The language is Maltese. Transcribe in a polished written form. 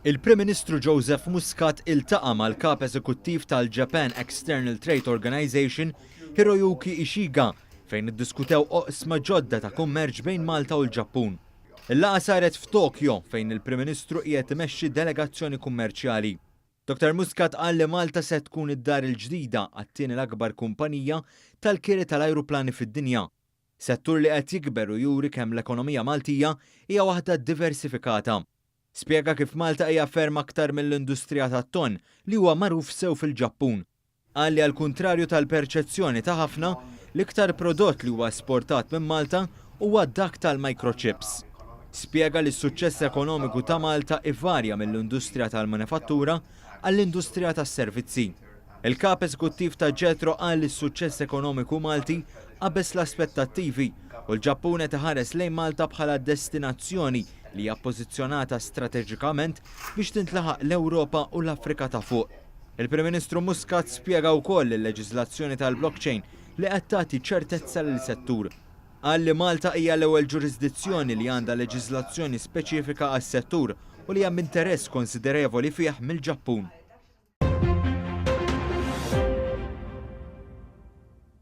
Il-Prim Ministru Joseph Muscat iltaqa' mal-kap eżekuttiv tal-Japan External Trade Organization Hiroyuki Ishiga fejn iddiskutew oqsma ġodda ta' kummerċ bejn Malta u l-Ġappun. Il-laqgħa saret f'Tokyo fejn il-Prim Ministru qiegħed imexxi delegazzjoni kummerċjali. Dr. Muscat qal li Malta se tkun id-dar il-ġdida għat-tieni l-akbar kumpanija tal-kieri tal-ajruplani fid-dinja. Settur li qed jikber u juri kemm l-ekonomija Maltija hija waħda diversifikata. Spjega kif Malta hija ferm aktar mill-industrija tat-ton li huwa magħruf sew fil-Ġappun. Qal li għall-kuntrarju tal-perċezzjoni ta' ħafna l-iktar prodott li huwa esportat minn Malta huwa dak tal-microchips. Spjega li s-suċċess ekonomiku ta' Malta ivarja mill-industrija tal-manifattura għall-industrija tas-servizzi. Il-kap eżekuttiv ta' Ġetro qal li s-suċċess ekonomiku Malti qabeż l-aspettattivi u l-Ġappun qed iħares lejn Malta bħala destinazzjoni li hija ppożizzjonata strateġikament biex tintlaħaq l-Ewropa u l-Afrika ta' fuq. Il-Prim Ministru Muscat spjega wkoll il-leġiżlazzjoni tal-blockchain li qed tagħti ċertezza lis-settur. Qal li Malta hija l-ewwel ġurisdizzjoni li għandha leġiżlazzjoni speċifika għas-settur u li hemm interess konsiderevoli fih mill-Ġappun.